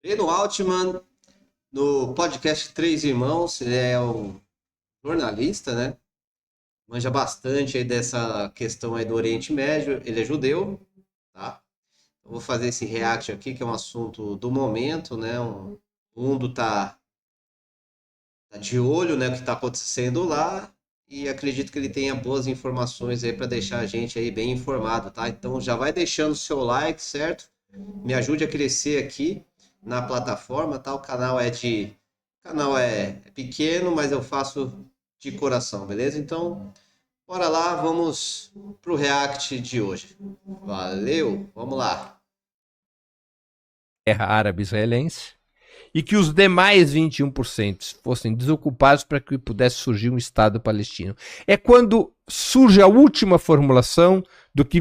Breno Altman, no podcast Três Irmãos, ele é um jornalista, né? Manja bastante aí dessa questão aí do Oriente Médio. Ele é judeu, tá? Eu vou fazer esse react aqui, que é um assunto do momento, né? O mundo tá de olho, né? O que tá acontecendo lá. E acredito que ele tenha boas informações aí para deixar a gente aí bem informado, tá? Então já vai deixando o seu like, certo? Me ajude a crescer aqui na plataforma, tá? O canal é pequeno, mas eu faço de coração, beleza? Então, bora lá, vamos pro React de hoje. Valeu, vamos lá. Guerra árabe-israelense e que os demais 21% fossem desocupados para que pudesse surgir um Estado palestino. É quando surge a última formulação do que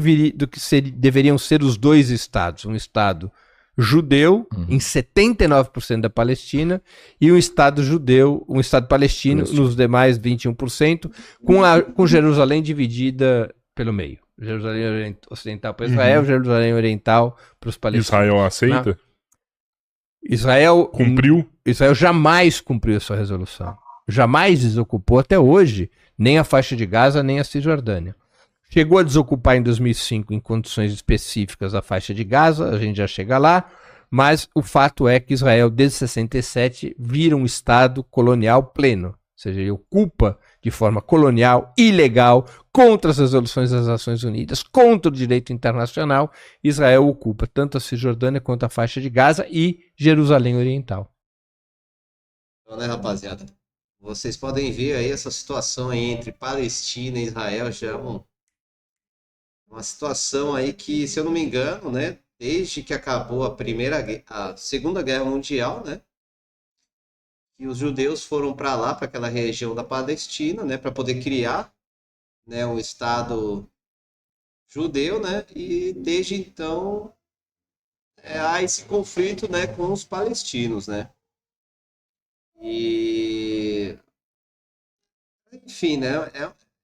deveriam ser os dois Estados. Um Estado judeu, em 79% da Palestina, e um Estado judeu, um Estado palestino, nos demais 21%, com Jerusalém dividida pelo meio. Jerusalém Ocidental para Israel, Jerusalém Oriental para os palestinos. Israel Né? aceita? Israel Cumpriu? jamais cumpriu essa resolução. Jamais desocupou até hoje nem a faixa de Gaza, nem a Cisjordânia. Chegou a desocupar em 2005 em condições específicas a faixa de Gaza, a gente já chega lá, mas o fato é que Israel, desde 67, vira um Estado colonial pleno. Ou seja, ele ocupa de forma colonial, ilegal, contra as resoluções das Nações Unidas, contra o direito internacional. Israel ocupa tanto a Cisjordânia quanto a faixa de Gaza e Jerusalém Oriental. Então, né, rapaziada? Vocês podem ver aí essa situação aí entre Palestina e Israel já é uma situação aí que, se eu não me engano, né, desde que acabou a Segunda Guerra Mundial, né, que os judeus foram para lá, para aquela região da Palestina, né, para poder criar, né, um estado judeu, né, e desde então há esse conflito, né, com os palestinos, né. E enfim, né,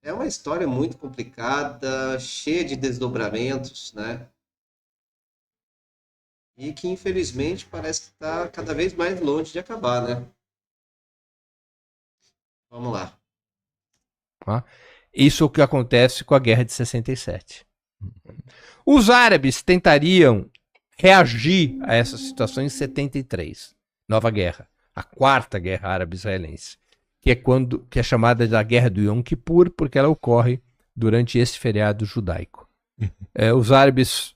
é uma história muito complicada, cheia de desdobramentos, né, e que infelizmente parece que está cada vez mais longe de acabar, né. Vamos lá. Tá? Isso é o que acontece com a Guerra de 67. Os árabes tentariam reagir a essa situação em 73, nova guerra, a quarta guerra árabe-israelense, que é chamada da Guerra do Yom Kippur, porque ela ocorre durante esse feriado judaico. Os árabes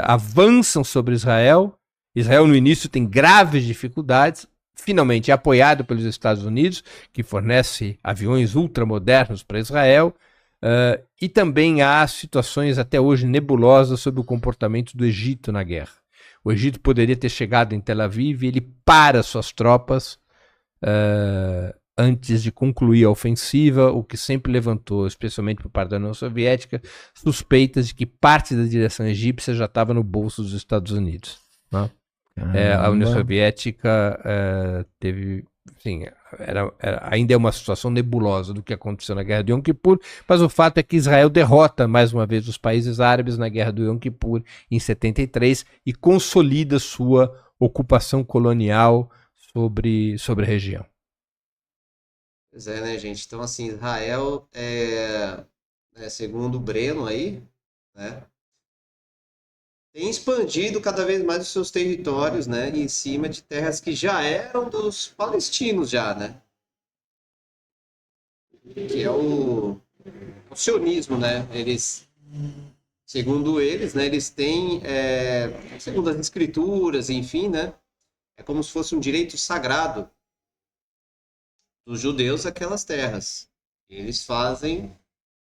avançam sobre Israel. Israel no início tem graves dificuldades. Finalmente é apoiado pelos Estados Unidos, que fornece aviões ultramodernos para Israel. E também há situações até hoje nebulosas sobre o comportamento do Egito na guerra. O Egito poderia ter chegado em Tel Aviv e ele para suas tropas antes de concluir a ofensiva, o que sempre levantou, especialmente por parte da União Soviética, suspeitas de que parte da direção egípcia já estava no bolso dos Estados Unidos. Né? A União Soviética teve, sim, ainda é uma situação nebulosa do que aconteceu na Guerra de Yom Kippur, mas o fato é que Israel derrota mais uma vez os países árabes na Guerra do Yom Kippur em 73 e consolida sua ocupação colonial sobre a região. Pois é, né, gente? Então, assim, Israel segundo o Breno aí, né, tem expandido cada vez mais os seus territórios, né, em cima de terras que já eram dos palestinos já, né? Que é o sionismo, né? Segundo eles, né, eles têm, segundo as escrituras, enfim, né, é como se fosse um direito sagrado dos judeus aquelas terras. Eles fazem,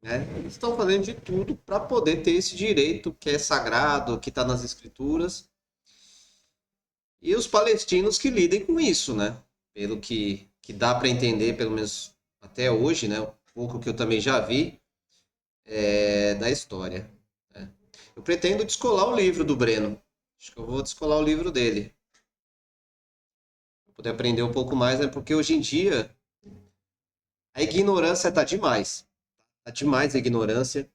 né, eles estão fazendo de tudo para poder ter esse direito que é sagrado, que está nas escrituras. E os palestinos que lidem com isso, né? Pelo que dá para entender, pelo menos até hoje, né? Um pouco que eu também já vi da história. Né? Eu pretendo descolar o livro do Breno. Acho que eu vou descolar o livro dele. Para poder aprender um pouco mais, né? Porque hoje em dia a ignorância tá demais. Tá demais a ignorância.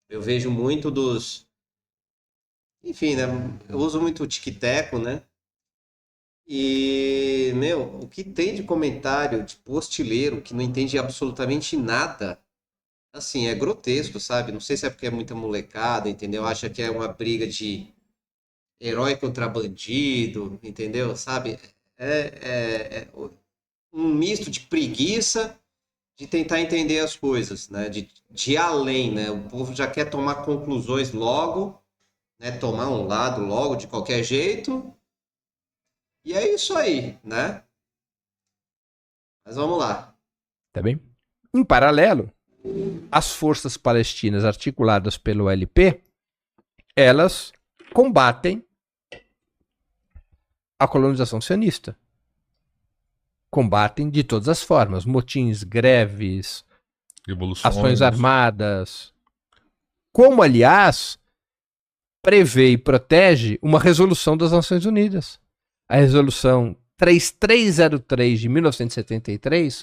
Eu vejo muito dos. Enfim, né? Eu uso muito o tic-teco, né? E, meu, o que tem de comentário de postileiro que não entende absolutamente nada, assim, é grotesco, sabe? Não sei se é porque é muita molecada, entendeu? Acha que é uma briga de herói contra bandido, entendeu? Sabe? É um misto de preguiça de tentar entender as coisas, né? De ir além, né? O povo já quer tomar conclusões logo, né? Tomar um lado logo, de qualquer jeito. E é isso aí, né? Mas vamos lá. Tá bem? Em paralelo, as forças palestinas articuladas pelo LP, elas combatem a colonização sionista. Combatem de todas as formas, motins, greves, ações armadas. Como, aliás, prevê e protege uma resolução das Nações Unidas. A resolução 3303 de 1973,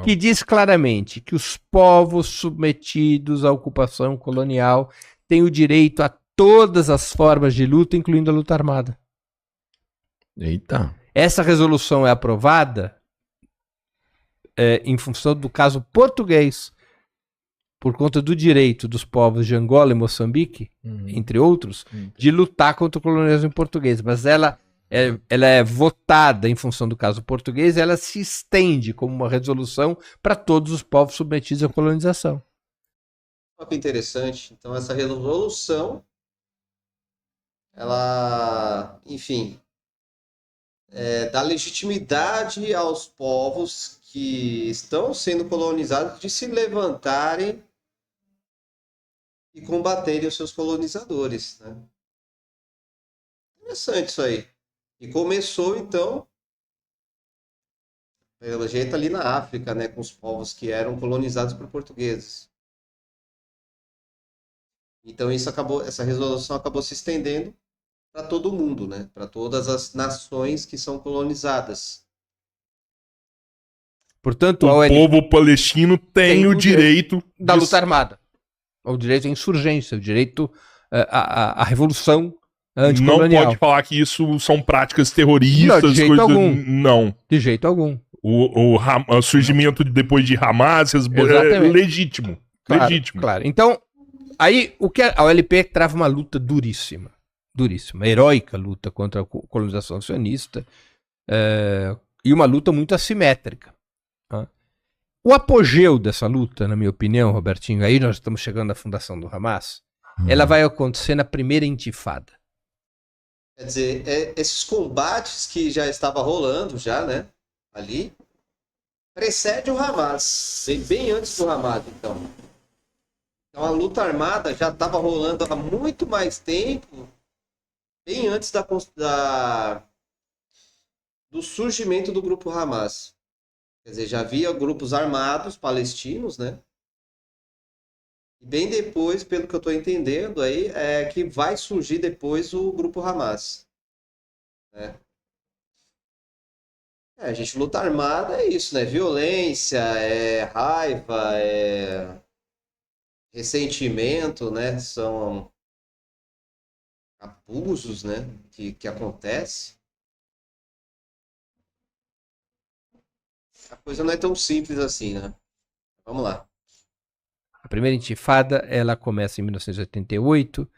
que diz claramente que os povos submetidos à ocupação colonial têm o direito a todas as formas de luta, incluindo a luta armada. Eita. Essa resolução é aprovada em função do caso português, por conta do direito dos povos de Angola e Moçambique, entre outros, de lutar contra o colonialismo português. Mas ela é votada em função do caso português e ela se estende como uma resolução para todos os povos submetidos à colonização. Olha que interessante. Então, essa resolução, ela, enfim, dá legitimidade aos povos que estão sendo colonizados de se levantarem e combaterem os seus colonizadores, né? Interessante isso aí. E começou, então, pelo jeito ali na África, né, com os povos que eram colonizados por portugueses. Então essa resolução acabou se estendendo para todo mundo, né? Para todas as nações que são colonizadas. Portanto, o povo palestino tem o direito da luta armada. O direito à insurgência, o direito à revolução anticolonial. Não pode falar que isso são práticas terroristas. Não, de jeito algum. Não. De jeito algum. O surgimento depois de Hamas é legítimo. Claro, legítimo. Claro. Então, aí a OLP trava uma luta duríssima. Duríssima. Heróica luta contra a colonização sionista. E uma luta muito assimétrica. O apogeu dessa luta, na minha opinião, Robertinho, aí nós estamos chegando à fundação do Hamas, ela vai acontecer na primeira intifada. Quer dizer, esses combates que já estavam rolando já, né, ali, precede o Hamas, bem antes do Hamas, então. Então a luta armada já estava rolando há muito mais tempo, bem antes do surgimento do grupo Hamas. Quer dizer, já havia grupos armados palestinos, né? E bem depois, pelo que eu estou entendendo aí, é que vai surgir depois o grupo Hamas. Né? A gente, luta armada é isso, né? Violência, raiva, ressentimento, né? São abusos, né? Que acontecem. A coisa não é tão simples assim, né? Vamos lá. A primeira intifada, ela começa em 1988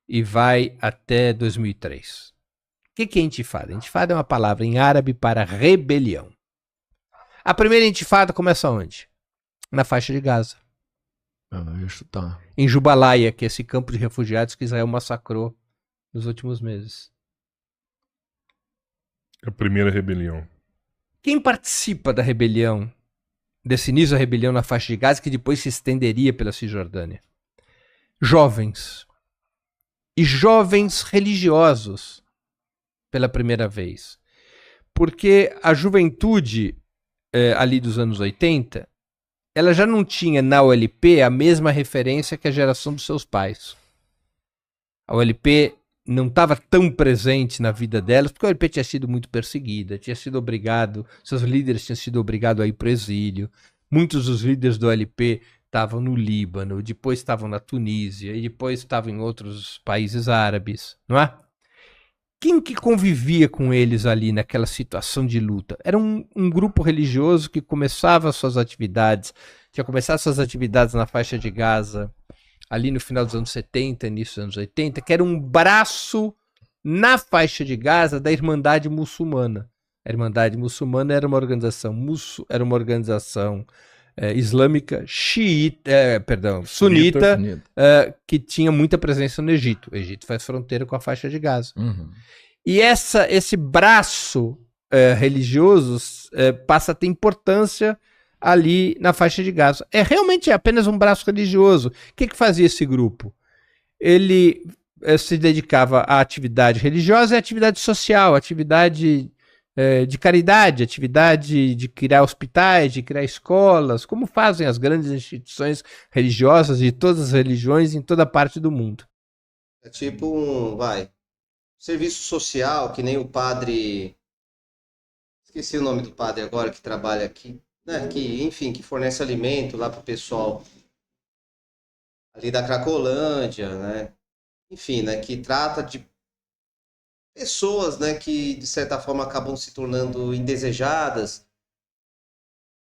e vai até 2003. O que é intifada? Intifada é uma palavra em árabe para rebelião. A primeira intifada começa onde? Na faixa de Gaza. Em Jubalaia, que é esse campo de refugiados que Israel massacrou nos últimos meses. A primeira rebelião. Quem participa da rebelião, desse início da rebelião na faixa de Gaza, que depois se estenderia pela Cisjordânia? Jovens. E jovens religiosos, pela primeira vez. Porque a juventude ali dos anos 80, ela já não tinha na OLP a mesma referência que a geração dos seus pais. A OLP não estava tão presente na vida delas, porque a OLP tinha sido muito perseguida, tinha sido obrigado, seus líderes tinham sido obrigados a ir para o exílio. Muitos dos líderes do OLP estavam no Líbano, depois estavam na Tunísia e depois estavam em outros países árabes, não é? quem que convivia com eles ali naquela situação de luta? Era um grupo religioso que começava suas atividades, tinha começado suas atividades na faixa de Gaza, ali no final dos anos 70, início dos anos 80, que era um braço na faixa de Gaza da Irmandade Muçulmana. A Irmandade Muçulmana era uma organização islâmica sunita, que tinha muita presença no Egito. O Egito faz fronteira com a faixa de Gaza. Uhum. E esse braço religioso passa a ter importância ali na faixa de Gaza. Realmente apenas um braço religioso. O que fazia esse grupo? Ele se dedicava à atividade religiosa e à atividade social, atividade de caridade, atividade de criar hospitais, de criar escolas, como fazem as grandes instituições religiosas de todas as religiões em toda parte do mundo. É tipo serviço social, que nem o padre... Esqueci o nome do padre agora que trabalha aqui, né? Que fornece alimento lá pro pessoal ali da Cracolândia, né? Enfim, né? Que trata de pessoas, né, que de certa forma acabam se tornando indesejadas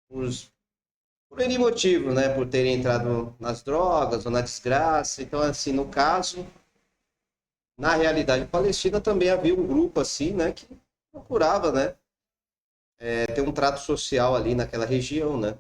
por N motivo, né, por terem entrado nas drogas ou na desgraça. Então, assim, no caso, na realidade palestina também havia um grupo assim, né, que procurava, né, ter um trato social ali naquela região, né.